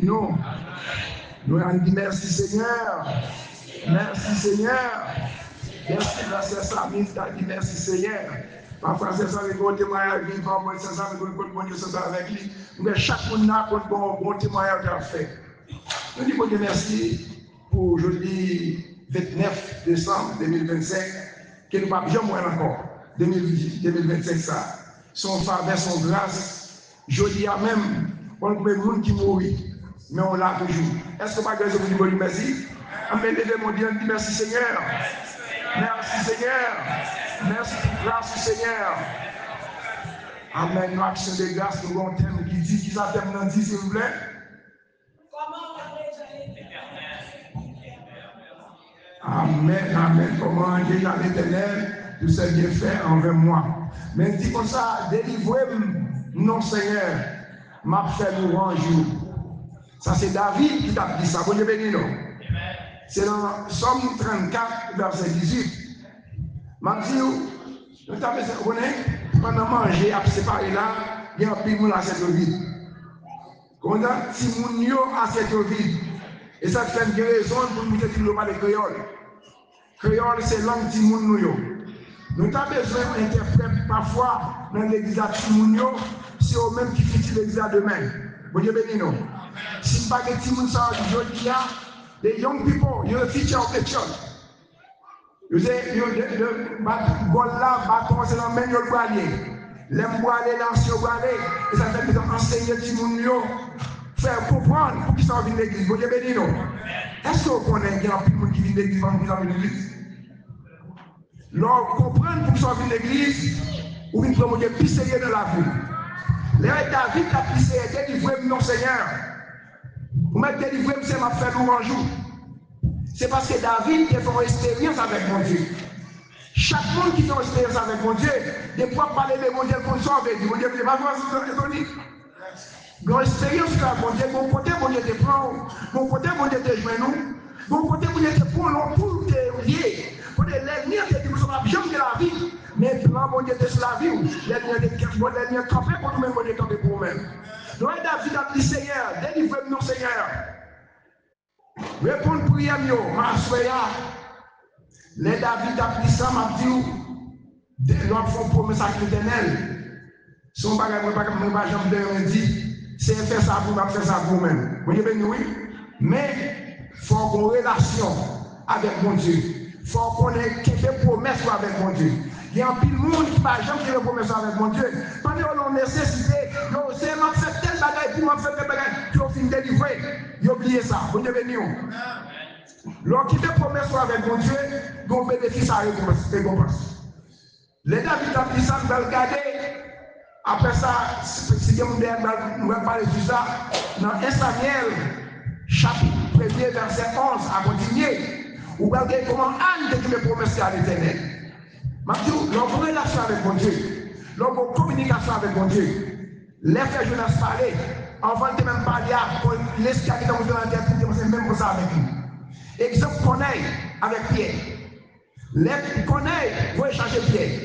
nous. Nous allons dire merci Seigneur. Merci Seigneur. Merci frère Samy, tu as dit merci Seigneur. Parfois c'est ça avec un témoignage vivant, c'est ça avec un Dieu, c'est ça avec lui. Mais chaque monde a un bon témoignage à faire. Nous disons Dieu merci pour jeudi 29 décembre 2025, que nous ne pouvons jamais voir encore. 2025 ça. Son faveur, son grâce, jeudi à même, on peut monde qui mourit, mais on l'a toujours. Est-ce que pas grâce vous dites merci? Amen, levez mon Dieu, dit merci Seigneur. Merci Seigneur. Merci pour grâce Seigneur. Amen, nous action de grâce, nous avons un thème qui dit, qui ça thème dans 10 s'il vous plaît? Amen, amen. Comment engager l'Éternel, tout ce bien fait envers moi. Mais dit comme ça, délivrez-moi, non Seigneur, m'a fait louange. Ça c'est David qui t'a dit ça. Bon Dieu béni non. C'est dans Somme 34, verset 18. M'a dit, nous t'avons pendant manger, à séparer là, il y a un peu de assiette vide. Quand si mon yo assiette vide, et ça fait une raison pour nous dire que nous parlons de créole. Créole, c'est langue de moun yo. Nous avons besoin d'interpréter parfois dans l'église à Timounio, c'est eux mêmes qui font l'église à demain. Bon Dieu béni nous. Si pas que Timoun ça aujourd'hui, les young people, you're the future of the church. Vous savez, le bâton, c'est dans le même boalier. L'aime boalier, l'ancien boalier, et ça fait qu'ils ont enseigné Timounio, faire comprendre pour qu'ils s'en viennent l'église. Bon Dieu béni nous. Est-ce que vous connaissez qu'il y a un peu de monde qui vient l'église pendant qu'ils s'en viennent l'église? Lorsque vous comprenez pour qu'ils s'en viennent l'église, ou vous pouvez plus sérieux dans la vie. Les David a plus sérieux, délivrez-moi non Seigneur. Vous mettez délivrez-moi, c'est ma fait louange. C'est parce que David a fait une expérience avec mon Dieu. Chaque monde qui fait une expérience avec mon Dieu, des fois parler de mon Dieu pour sauver. Mon Dieu, il va voir ce que Dans l'expérience que mon Dieu, mon côté, mon Dieu te prend, mon côté, mon Dieu te joint nous, mon côté, mon Dieu te prend pour te lier, pour te l'avenir, te dire que nous sommes bien de la vie, mais plan, mon Dieu te sur la vie, l'avenir campé pour nous-mêmes, mon Dieu campé pour nous-mêmes. Donc, David a dit Seigneur, délivrez-nous, Seigneur. Répondre prière, ma soeur. Les David a dit ça, m'a dit, l'autre font promesse à l'Éternel. Son bagage, moi, jamais dit. C'est faire ça pour moi, faire ça pour vous-même. Vous voyez bien, oui. Mais il faut qu'on ait une relation avec mon Dieu. Il faut qu'on ait des promesses avec mon Dieu. Il y a un peu de monde qui ne va jamais faire des promesses avec mon Dieu. Pendant qu'on a nécessité, c'est m'a fait tel bagage, puis m'a fait tel bagage, puis on finit délivrer. Il a oublié ça. Vous voyez bien, lorsqu'il fait des promesses avec mon Dieu, on bénéficie à récompense. Les David a dit ça, nous allons regarder. Après ça, si nous allons parler de ça, dans 1 Samuel, chapitre 1er, verset 11, à continuer, vous regardez comment Anne a dit les promesses à l'Éternel. Mathieu, leur relation avec mon Dieu, leur communication avec mon Dieu, les frères Jonas parlaient, avant de même parler à l'esclave qui est dans la terre, c'est même pour ça avec lui. Exemple qu'on ait avec Pierre. Les qu'on ait, vous échanger Pierre.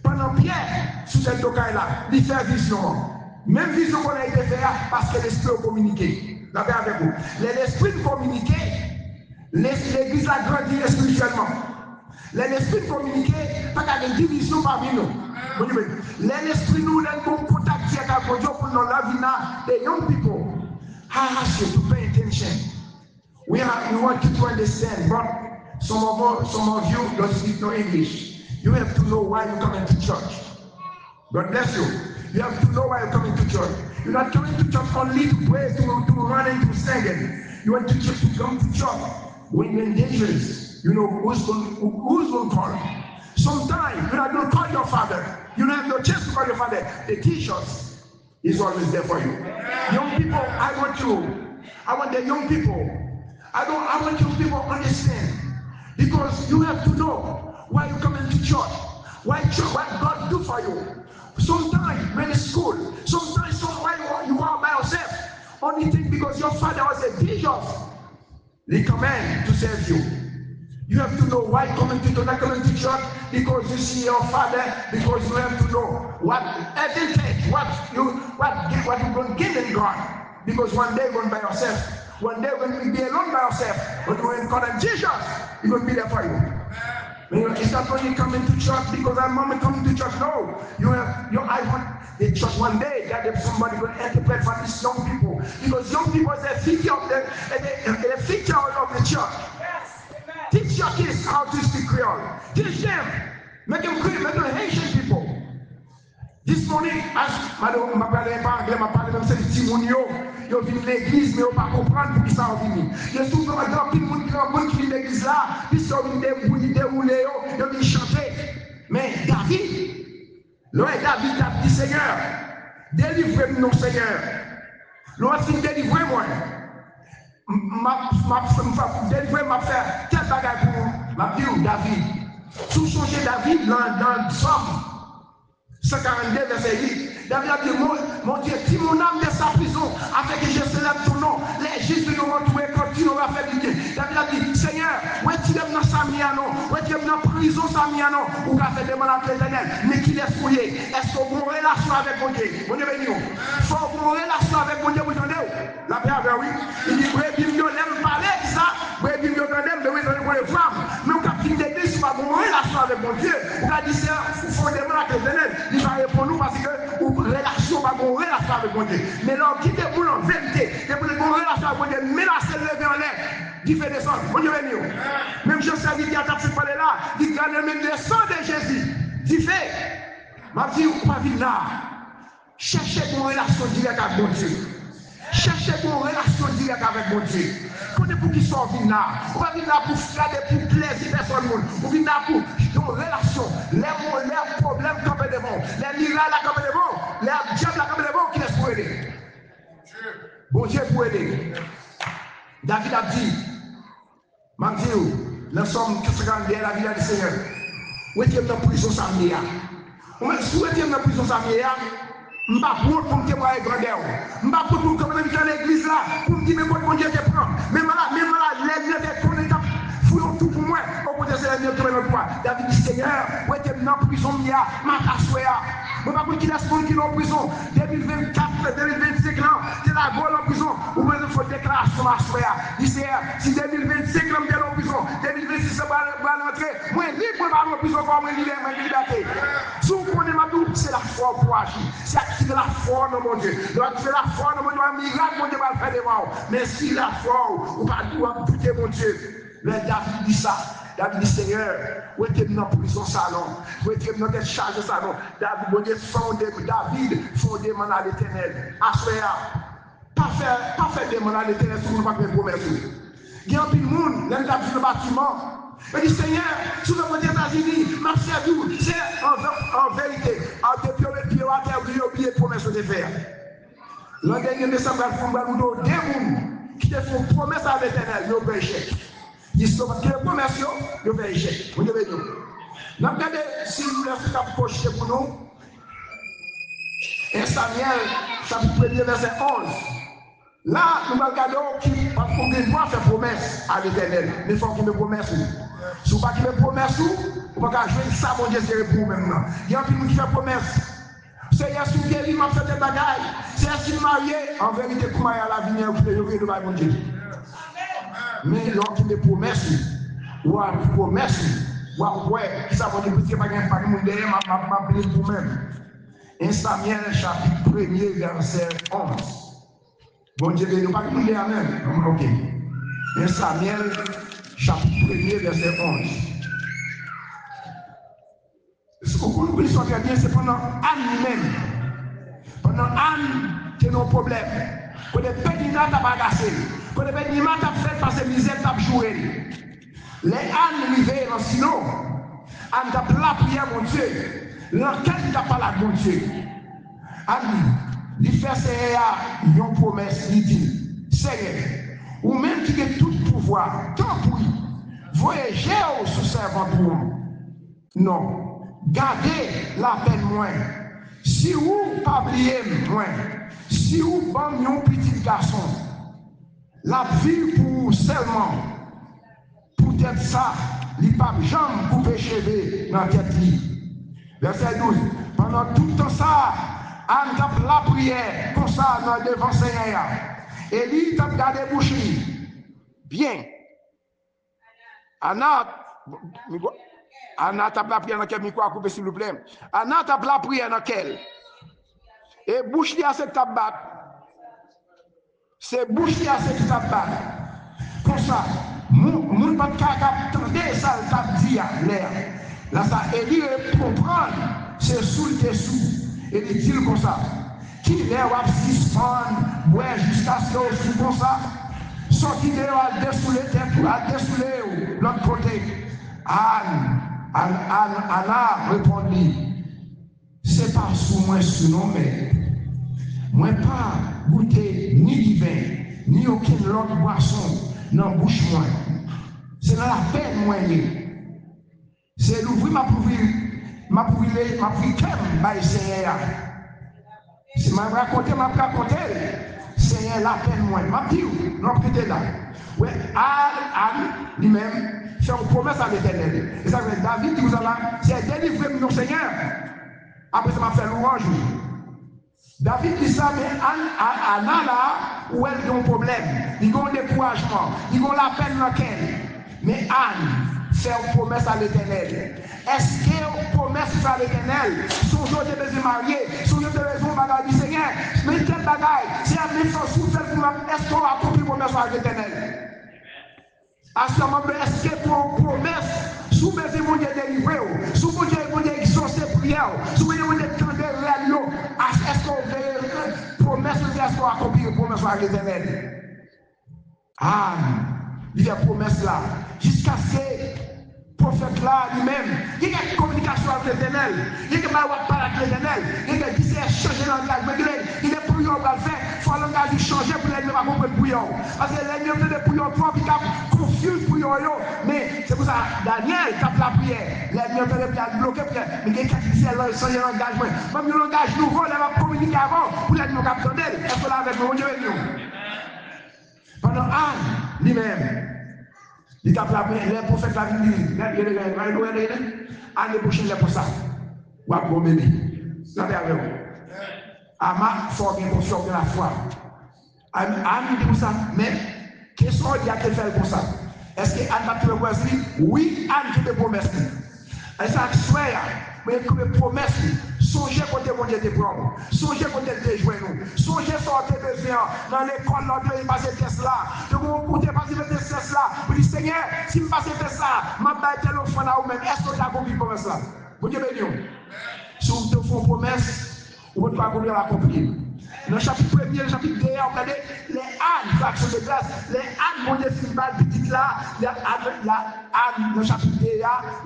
Pendant Pierre, sous cette tocaille-là, il fait vision. Même vision qu'on a été faite parce que l'esprit a communiqué. D'accord avec vous. L'esprit communiqué, l'église a grandi spirituellement. L'esprit communiqué, pas qu'il y a une division parmi nous. L'esprit nous donne un contact avec Dieu pour nous la vie des young people. I ask you to pay attention. We want you to understand, but some of you don't speak no English. You have to know why you're coming to church. God bless you. You have to know why you're coming to church. You're not coming to church only to pray, to run and to sing. You want to come to church when you're in dangerous. You know who's going to call you. Sometimes you're not going to call your father. You don't have no chance to call your father. The teachers is always there for you. Young people, I want the young people. I want young people to understand. Because you have to know why you coming to church, what God do for you. Sometimes when it's school, sometimes you are by yourself. Only thing because your father was a bishop, they command to serve you. You have to know why you're not coming to church, because you see your father, because you have to know what advantage, what you're going to give in God. Because one day you're going by yourself. One day when you be alone by yourself, when you encounter Jesus, He's going to be there for you. It's not when you come into church because I'm mom coming to church. No, I want the church one day that somebody will interpret for these young people, because young people is a figure of the figure of the church. Yes, teach your kids how to speak Creole. Teach them, make them Creole, make them Haitian people. This morning, as madame m'a parlé pas anglais, m'a parlé même c'est Timonio, yo vient l'église mais on pas comprendre pour qui ça vient. Il y a souvent un grand monde qui vient l'église là, puis ça vient dérouler yo vient chanter. Mais David, David a dit Seigneur, délivrez-nous Seigneur. L'autre fin délivrer moi. Délivrer m'a faire quel bagage pour m'a dit David. Sous changer David dans le Somme 142 verset 8. David a dit, mon Dieu, si mon âme de sa prison, afin que je célèbre ton nom, les justes nous vont trouver quand tu n'auras fait du bien. David a dit, Seigneur, où est-ce qu'il est dans sa miano, où est-ce qu'il est dans la prison sa miano, où il a fait demander à l'Éternel, mais qu'il est fouillé. Est-ce qu'on a une relation avec mon Dieu? Mon Dieu, il faut qu'on ait une relation avec mon Dieu, vous entendez? La paix avec oui. Il dit, oui, bien, il aime parler de ça, oui, bien, il aime de oui, pour les femmes. Mais au capitaine d'église, il faut avoir une relation avec mon Dieu. On a dit, c'est un fondement à l'Éternel. Il va répondre nous parce que relation pas bon relation avec mon Dieu. Mais l'homme qui est pour en vérité, qui est pour une relation avec mon Dieu, menacer le lever en l'air, il fait descendre. Mon Dieu béni. Même je sais qu'il y a cette parole là, il gagne même le sang de Jésus. Il fait, ma vie ou pas vivre là. Cherchez une relation directe avec mon Dieu. Cherchez une relation directe avec mon Dieu. Quand pour qui sont venus là, on va venir là pour faire des plaisirs personne. On vient là pour une relation. Les problèmes comme devant, les miracles comme devant, les diables comme devant qui laissent pour aider. Bon Dieu pour aider. David a dit, Mathieu, nous sommes 52 la vie du Seigneur. Où est-ce que dans la prison Samia? Où est-ce que dans la prison Samia? Je ne vais pas pour me témoigner grandeur. Je ne vais pas pour me commander dans l'église là, pour me dire, mais mon Dieu te prend. Même là, l'église est tournée, fouillons tout pour moi. Au côté de la mienne, David dit, Seigneur, où est-ce que dans la prison, je vais je ne vais pas qu'il laisse monde qui est en prison. 2024, 2025, c'est la bonne en prison. Ou bien il faut déclaration à soi. Si 2025, je suis en prison, 2026, je vais rentrer. Moi, libre, je vais en prison, pour moi, liberté. Si vous connaissez ma double, c'est la foi pour agir. C'est activer la foi dans mon Dieu. C'est la foi dans mon Dieu. Un miracle, mon Dieu va le faire devant. Mais si la foi, ou pas tout douter mon Dieu. Le David dit ça. David dit, Seigneur, où est-ce que nous avons pris son salon? Où est-ce que nous avons chargé salon? David, bon Dieu, David, fondément à l'Éternel. Assoya, pas faire demande à l'Éternel sur nous pas faire promesse. Il y a un peu de monde, l'un dans le bâtiment. Il dit, Seigneur, si nous avons des États-Unis, ma servi, c'est en vérité, depuis le pied à terre, vous oublié de promesse de faire. L'an dernier, décembre, nous avons des gens qui font promesse à l'Éternel, ils ont échec. Ils sont parce que les commerciaux, ils ont échec. Vous devez nous. Nous regardons si vous voulez faire un projet pour nous. 1 Samuel, chapitre 1er, verset 11. Là, nous regardons qui, parce qu'on doit faire promesse à l'Éternel. Mais il faut qu'il me promesse. Si vous ne faites pas qu'il me promesse, vous ne pouvez pas jouer ça, mon Dieu, c'est pour maintenant. Il y a un peu qui fait promesse. Seigneur, si vous guéris, m'a fait des bagailles. Seigneur, si vous mariez, en vérité, pour marier à la vie, vous pouvez le mon Dieu. Mais lorsqu'il est promesse, ou à promesse, ou à ouais, qui ça va dire que pas de monde derrière, m'a appelé vous-même. 1 Samuel chapitre 1er verset 11. Bon Dieu, nous pas nous lire même. OK. 1 Samuel chapitre 1er verset 11. Ce que vous pouvez savoir bien, c'est pendant Anne même. Pendant Anne, qui a nos problèmes. Quand les pédinats t'as bagassé. Quand les pédinats t'as fait passer misère, t'as joué. Les Anne arrivent dans silo. Anne t'a la prière, mon Dieu. L'enquête t'a pas la mon Dieu. Anne, il fait c'est une promesse, il dit, Seigneur, ou même qui a tout pouvoir, tant pour lui, voyagez sous servant pour moi. Non, gardez la peine moins. Si vous pas oubliez moins, si vous bandez un petit garçon, la vie pour seulement, pour être ça, il pas jamais couper cheveux dans la tête. Verset 12. Pendant tout le temps ça, Anne a la prière, comme ça, dans devant Seigneur. Élie t'a gardé bouche. Bien. Anna t'a la prière dans quel micro à couper s'il vous plaît. Anna t'a la prière dans quel. Et bouche li a c'est tabac. C'est bouche li a c'est tabac. Comme ça, moun pas tenter ça t'a dit l'air. Là ça Élie comprendre c'est sous le dessous. Et il dit comme ça. Qui l'air va suspendre ouais jusqu'à ce que sous comme ça. Sorti de à dessouler à dessouler l'autre côté. Anna répondit, c'est pas sous moi ce nom, mais moi pas goûter ni du vin, ni aucune autre boisson dans la bouche moi. C'est dans la peine moi. C'est l'ouvrir ma qu'aime by Seigneur. C'est m'a raconté. Seigneur la peine moi. M'a dit, non prêtez là. Ouais, Anne lui-même fait une promesse à l'Éternel. Et ça veut David dit, vous allez, c'est délivré mon Seigneur. Après ça m'a fait louange. David dit ça, mais Anna là, où elle a un problème, il a un découragement, il a la peine dans laquelle. Mais Anne fait une promesse à l'Éternel. Est-ce que une promesse à l'Éternel, son jour de besoin marié, son jour de besoin bagaille du Seigneur, mais quel bagaille, c'est un méchant souffle pour est-ce qu'on a accompli une promesse à l'Éternel? À ce moment, est-ce que pour une promesse, sous besoin mon Dieu délivré, sous mon Dieu exaucé prière, sous mon Dieu tendre réel, est-ce qu'on veut promesse, est-ce qu'on a accompli une promesse à l'Éternel? Ah, il y a une promesse là, jusqu'à ce que prophète là lui-même, il y a une communication avec l'Éternel, il y a une parole avec l'Éternel, il y a dit c'est changer l'engagement, il est pour y avoir le faire, il faut l'engagement changer pour l'ennemi va comprendre pour eux. Parce que l'ennemi veut des pour propre, il est confus pour eux, mais c'est pour ça Daniel tape la prière, l'ennemi veut bloquer, mais quelqu'un qui dit c'est changer l'engagement, même le langage nouveau, il va communiquer avant pour l'ennemi capter d'elle, est-ce que là avec mon Dieu et nous. Pendant Anne lui-même, il tape la prière, les prophètes la vie, année prochaine, les pour ça. Ou à bon bébé. Regardez avec vous. Ama, faut bien confiance de la foi. Anne dit pour ça, mais qu'est-ce qu'on dit à te faire pour ça? Est-ce que Anne va te choisir? Oui, Anne qui te promet. Et ça, mais comme promesse, songez côté mon Dieu te prend, songez côté te jouer nous, songez sortir de bien dans l'école, là, de passer test là, de vous écouter passer le test là, vous dites Seigneur, si je passe test là, ma baille tel enfant là ou même, est-ce que tu as accompli la promesse là? Vous Dieu béni. Si vous te faites promesse, vous pouvez accomplir l'accomplir. Dans le chapitre 1er, le chapitre 2, regardez les ânes, l'action de grâce, les ânes, mon Dieu, c'est une balle petite là, la âne, dans le chapitre 2,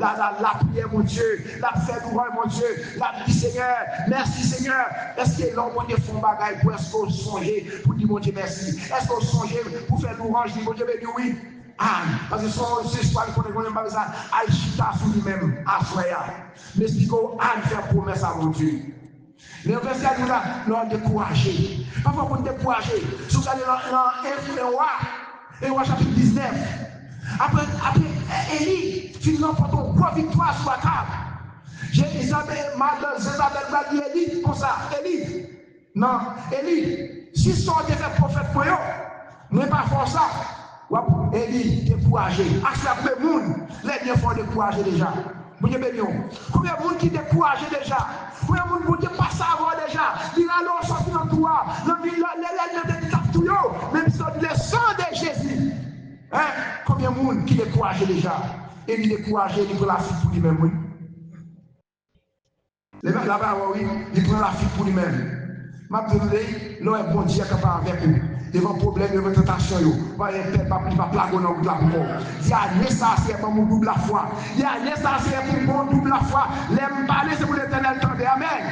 la prière, mon Dieu, la fête louange, mon Dieu, la dit Seigneur, merci Seigneur. Est-ce que l'homme, mon Dieu, font bagaille pour est-ce qu'on songe pour dire, mon Dieu, merci? Est-ce qu'on songe pour faire louange, dit, mon Dieu, béni, oui? Anne, parce que son histoire, il faut qu'on ait pas besoin, Aïchita sur lui-même, à Soya. Mais si Anne fait promesse à mon Dieu. Les verset nous là, nous découragés. Parfois, on est découragé. Si vous allez dans Ewa chapitre 19, après Élie, finalement, pour une grosse victoire sur la table. Isabelle va dire Élie, comme ça, Élie. Non, Élie, si son Dieu fait prophète pour eux, n'est pas pour ça. Élie, découragé. À chaque monde, les gens font décourager déjà. Combien de monde qui découragé déjà? Combien de monde qui pas savoir déjà? Il a l'eau sorti dans toi. Les tapent tout, même si on le sang de Jésus. Combien de monde qui découragé déjà? Et il découragé, il prend la fuite pour lui-même. Oui. Là-bas, oui, il prend la fuite pour lui-même. Ma demandé, l'eau est bon Dieu capable avec vous. Devant problème, devant tentation, voyez, il va plaquer dans le mort. Il y a un essentiel pour mon double la foi. Il y a un essentiel pour mon double la foi. L'aime parler, c'est pour l'éternel tendre. Amen.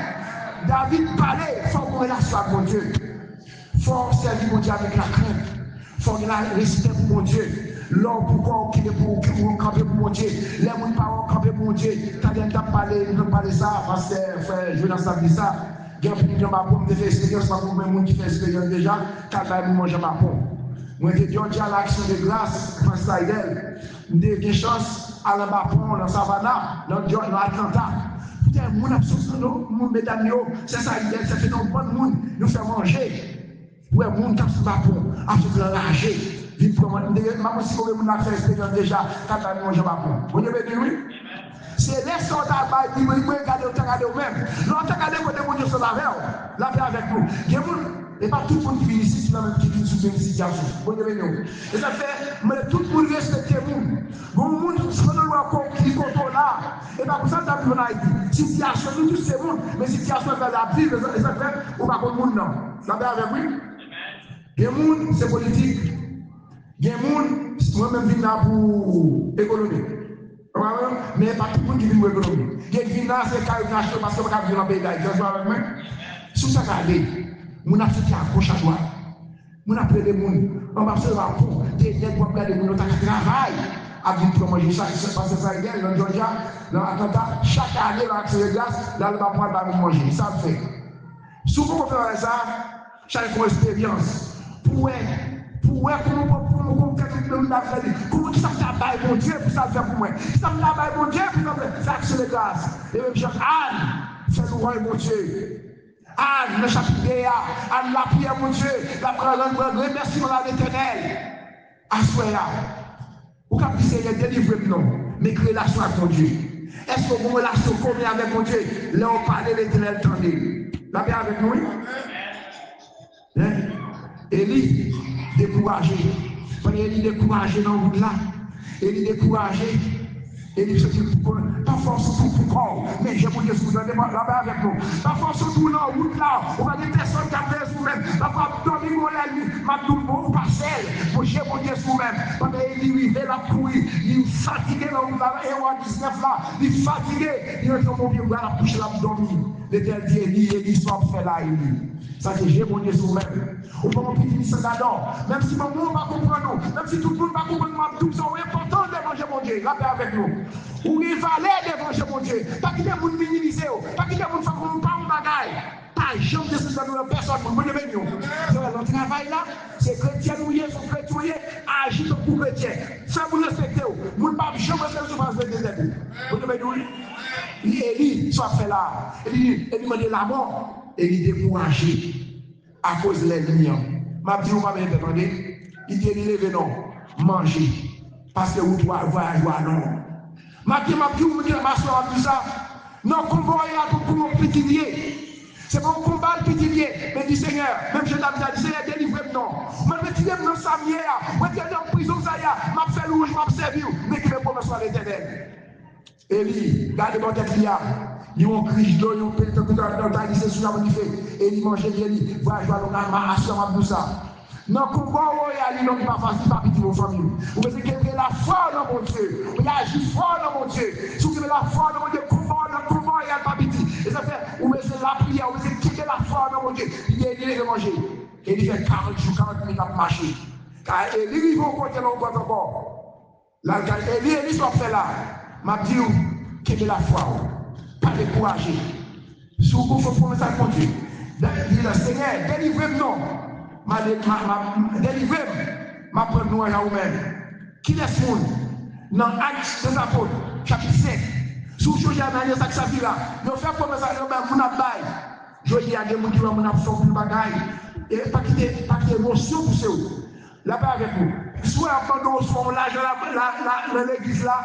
David parlait, il faut qu'on relâche avec mon Dieu. Il faut servir mon Dieu avec la crainte. Il faut qu'il ait respect pour mon Dieu. L'homme pourquoi qu'il est pour camper pour mon Dieu. Les gens parlent camper pour mon Dieu. Quand ils ont parlé ça, parce que frère, je vais dans ça dire ça. Il y a des gens qui font expérience, pas pour les gens qui font expérience déjà, quand ils mangent ma pomme. Moi, je dis à l'action de grâce, Prince Saïdel, j'ai des chances à la Bapon, dans Savannah, dans Atlanta. Putain, mon absence, mesdames, c'est Saïdel, ça fait un bon monde, nous faire manger. Ouais, mon cap se bat pour, à se enrager. Vite pour moi, maman, si vous voulez faire expérience déjà, quand on mange pas pour. Vous avez dit oui? C'est les soldats qui vont regarder au même. L'autre regardez côté mon Dieu sur la veille, la paix avec nous. Et pas tout le monde qui vient ici, qui vient sous une situation. Vous avez dit oui? Et ça fait, mais tout le monde respecte le monde. Bon, le monde, si on doit qui contrôle là, et pas pour ça, ça peut être situation, nous tous c'est monde, mais situation de la vie, et ça fait, on va pas le monde non. La paix avec oui? Il y a des gens, c'est politique. Il y a des gens, moi-même, je viens là pour l'économie. Mais pas tout le monde qui vient pour l'économie. Il y a des gens, c'est carrément parce que je vais dans le pays d'Haïti. Vous avec moi? Sous ça, regardez, on a fait à gauche à droite. On a pris des gens, on va faire un rapport, des gens qui vont regarder les gens qui travaillent. Avec pour manger ça, parce que ça y est, dans Georgia, dans Atlanta, chaque année, dans l'accès de glace, là, on va prendre manger. Ça le fait. Souvent, on fait ça, chaque expérience. Pour comment ça fait mon Dieu pour ça le faire pour moi. Ça me l'a mon Dieu pour ça c'est le gaz. Et même Jean Anne, fait nous roi mon Dieu. Anne, le chapitre Anne la prière mon Dieu, la prière remercie la l'Éternel. Assoya. Ou quand vous Seigneur délivre non, mais relation avec mon Dieu. Est-ce que vous relation commune avec mon Dieu? Là on parle de l'Éternel tendez. La paix avec nous? Hein? Élie découragé. Quand Élie découragé dans le monde là, Élie découragé. Élie se dit, pas forcément pour corps, mais j'ai mon Dieu sous là-bas avec nous. Pas forcément pour la route là, on va des personnes qui appellent vous-même. La fois dormir mon ami, ma tout bon parcelle, j'ai mon Dieu sous-même. Quand Élie fait la couille, il est fatigué dans le là, et on 19 là, il est fatigué, il est comme mon vieux gars, la bouche là, dormir. L'Éternel dit, Élie, soit fait là, Élie. Ça c'est j'ai mon Dieu sur même. On peut mon petit sans d'ador. Même si mon monde va comprendre nous, même si tout le monde va comprendre nous, c'est important de manger mon Dieu. La paix avec nous. Ou rivaler de manger mon Dieu. Pas qu'il y ait monde minimiser, pas qu'il y ait monde faire comme pas un bagaille. Pas jamais de ce que personne, mon Dieu béni. Le travail là, c'est chrétien ou son chrétien, agir pour chrétien. Ça vous respectez. Vous ne pouvez jamais faire ce que vous faites. Mon Dieu béni. Élie soit fait là. Élie demande la mort. Élie découragé à cause de l'ennemi. Ma dit, on va me demander, il dit, levé non, manger. Parce que vous doit voyager non. Ma dit, on dit, ma soeur a dit ça. Non, combat pour mon petit lié. C'est mon combat le petit lié. Mais dit Seigneur, même je t'avais dit, Seigneur, délivre-moi non. Mais le petit lié, non, ça m'y est. Moi, je suis en prison, ça y est. M'a fait louche, m'a servi. Mais qui me promet soit l'éternel. Élie, gardez mon tête là. Ils ont crié d'eau, ils ont pété tout dans le lycée sur la fait. Élie mangeait, Élie, va jouer dans la assurance tout ça. Non, combat, il y a pas facile, pas petit vos familles. Vous pouvez qu'il y ait la foi dans mon Dieu. Vous agissez fort dans mon Dieu. Si vous avez la foi dans mon Dieu, combat, il y a pas petit. Et ça fait, vous mettez la prière, vous mettez quitter la foi dans mon Dieu. Il est de manger. Élie fait 40 jours, 40 minutes à marcher. Car Élie, il va continuer encore. Là, Élie soit fait là. M'a dit, quelle est la foi? Pas décourager. Si vous pouvez promesser à mon Dieu, le Seigneur, délivrez-moi. Délivrez-moi. Ma preuve nous à vous-même. Qui laisse monde? Dans Actes des Apôtres, chapitre 5. Sous le jour Ananias et Saphira, nous faisons promesse à nous-mêmes, nous n'avons pas. Je dis à des gens qui ont fait des bagailles. Et pas quitter émotion pour ceux. Là-bas avec vous. Soit abandon son là dans l'église là,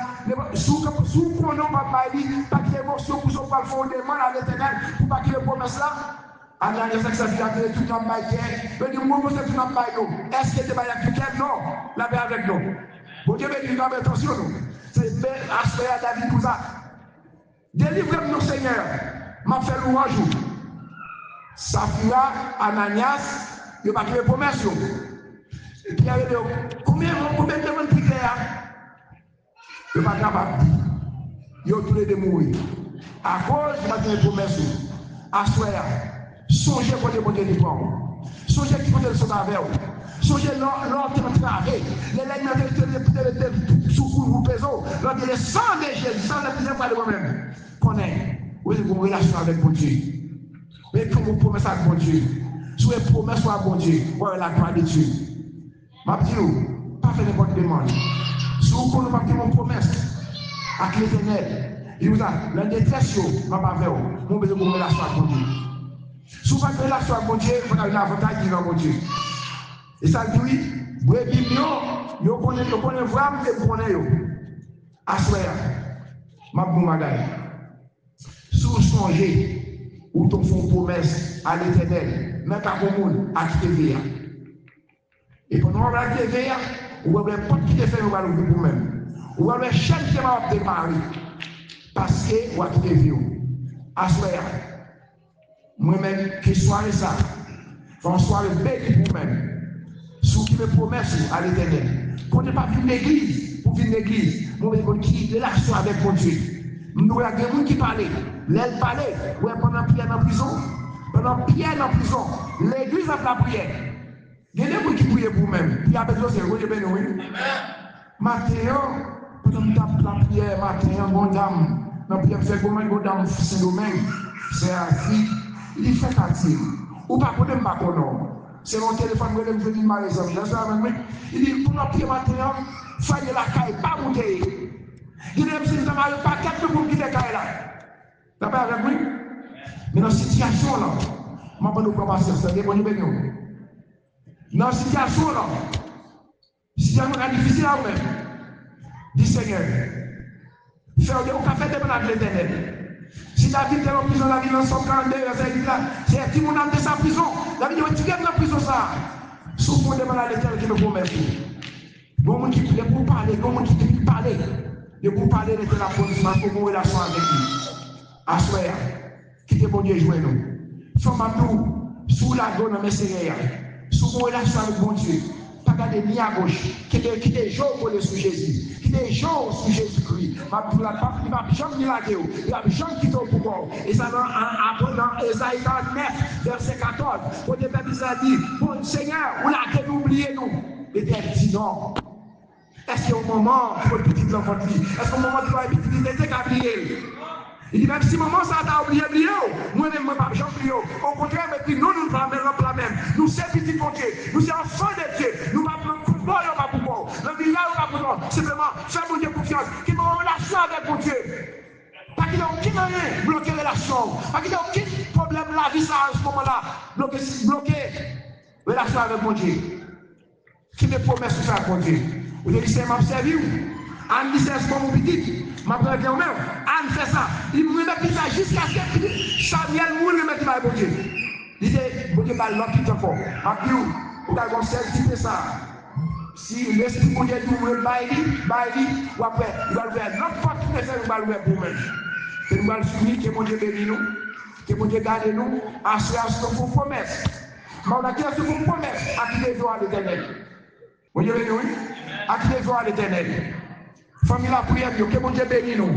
sous qu'on n'a pas dit, pas qu'il y ait émotion pour son parfum, demande à l'éternel, pour pas qu'il y ait promesse là. Ananias et Saphira, tout n'a pas été. Mais du moment où tout n'a pas été, est-ce que tu vas y appliquer? Non, là-bas avec nous. Vous devez dire, attention, c'est bien aspect à David pour ça. Délivrez-nous, Seigneur. M'a fait louange. Saphira, Ananias, il n'y a pas de promesse. Et puis, combien de monde qui est là? Il n'y a pas capable. Il y a tous les deux mourir. À cause de la promesse, à soi, songez pour les bonnes délivrances. Songez qui peut être avec vous. Songez l'ordre de travail. Les lignes sous vous pesons. L'ordre de sang de Jésus, sans la plusieurs fois de moi-même. Connaît. Vous avez une relation avec mon Dieu. Mais comme vous promessez avec mon Dieu, sous les promesses à mon Dieu, vous avez la gloire de Dieu. Ma dit, pas faire n'importe demande. Si vous connaissez pas mon promesse avec l'Éternel, il vous a la détresse, ma pas faire. Mon besoin de relation avec mon Dieu. Si vous faites relation avec mon Dieu, vous avez un avantage dans mon Dieu. Et ça dit, brebis yo connaît vraiment et connaît yo. Assoya, ma bon bagay. Sous songer ou ton font promesse à l'Éternel, mais pas pour monde à qui TVA. Et pendant la TVA, ou avez pas qui te fait nous va pour vous-même. Ou avez chaîne qui va démarrer parce que ou a TV. Assoya. Moi-même qui soirée ça. Faut soirée belle pour vous-même. Sous qui me promesse à l'Éternel. Qu'on ne pas venir l'église, pour venir l'église, mon qui relation avec mon Dieu. Nous avons des gens qui parlent. L'aile parlait, ouais, pendant Pierre dans la prison. Pendant Pierre dans la prison, l'église a la prière. Il y a des gens qui prient pour vous-même. Il y a besoin de vous dire, oui. Matin, pendant que la prière, matin, bon dame, la prière fait comment une dame, c'est domaine, c'est Afrique, il fait partie. Ou pas qu'on n'aime pas qu'on nomme. C'est mon téléphone, je vais venir ma raison. Il dit, pour la prière matin, faille la caille, pas monter. Il dit, si vous n'avez pas 4 pour quitter la caille là. T'as pas avec moi? Mais dans cette situation là, je ne vais pas passer, c'est bon, dans cette situation là, situation difficile à vous-même, dit Seigneur, faire des cafés de mon l'Éternel. Si la vie est en prison, la vie dans son 42, c'est qui mon âme de sa prison. La vie est dans la prison ça. Souffre devant l'Éternel qui me promet. Bon monde qui prie pour parler, bon monde qui prie pour parler. De pour parler de la police, pour une relation avec lui. Assoya, qui te bon Dieu jouer nous. Femme à nous, sous la donne dans mes séries, sous une relation avec mon Dieu. Pas garder ni à gauche, qui des jours pour les sous Jésus, qui des jours sous Jésus-Christ. Il va jamais ni la guerre, il va jamais quitter au pouvoir. Et ça dans Esaïe 9, verset 14, pour les peuples dit, bon Seigneur, vous l'avez oublié nous. Et Dieu dit non. Est-ce qu'il y a un moment pour le petit enfant de vie? Est-ce qu'il y a un moment pour le petit enfant de vie? Il dit même si maman ça t'a oublié, moi-même, je ne vais pas oublier. Au contraire, mais puis nous ne parlons pas même. Nous sommes petits pour Dieu. Nous sommes enfants de Dieu. Nous ne parlons pas pour moi, pas pour moi. Le village, pas pour moi. Simplement, faire mon Dieu confiance. Qu'il y ait une relation avec mon Dieu. Pas qu'il n'y ait aucun rien bloqué la relation. Pas qu'il n'y ait aucun problème la vie ça à ce moment-là. Bloqué la relation avec mon Dieu. Qui me promet de faire pour Dieu. Vous avez dit, c'est m'a servi. Anne dit, c'est mon petit. Ma première grand-mère, Anne fait ça. Il me remet ça jusqu'à ce que Samuel mouille remet ça pour Dieu. Il dit, bon Dieu, pas l'autre qui te fort. Ma vie, vous avez certifié ça. Si l'esprit pour Dieu nous baille, ou après, il va ouvrir notre porte qui fait, il va ouvrir pour nous. Et nous allons soutenir que mon Dieu bénisse nous, que mon Dieu garde nous, à ce qu'on vous promesse. Mais on a dit à ce qu'on promesse, à qui les doigts à l'Éternel. Mon Dieu bénisse nous, à qui les doigts à l'Éternel. Famille la prière, que mon Dieu bénisse nous.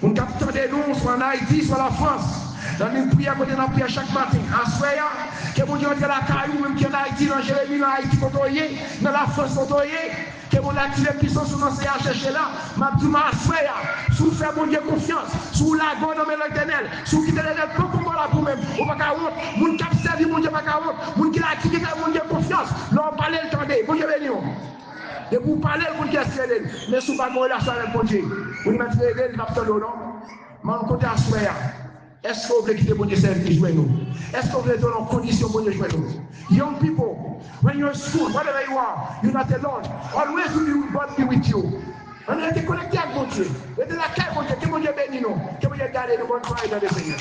On capte des noms, soit en Haïti, soit en France. Dans une prière, qu'on a prière chaque matin. En soyant, que mon Dieu entre la caillou, même qui est en Haïti, dans Jérémie, dans Haïti, dans la France, que mon Dieu active les puissances sur nos CHH là. Ma dit, ma soya, sous faire mon Dieu confiance, sous la bonne dans l'Éternel, sous qui te l'Éternel, pour qu'on va là pour même. On va qu'à honte, mon cap servi, mon Dieu, pas qu'à honte, mon qui l'a activé, mon Dieu confiance. L'on parle le temps, mon Dieu béni. De vous parler, vous qui êtes mais sous pas de relation avec mon Dieu. Vous ne mettez pas de capteur non. Mais on compte à soi. Est-ce que vous voulez quitter mon Dieu servir jouer nous? Est-ce que vous voulez donner en condition pour jouer nous? Young people, when you're in school, whatever you are, you're not alone. Always will God be with you. On est connecté avec mon Dieu. Et de la caille, mon Dieu, que mon Dieu bénisse nous. Que mon Dieu garde nous, bonne soirée dans le Seigneur.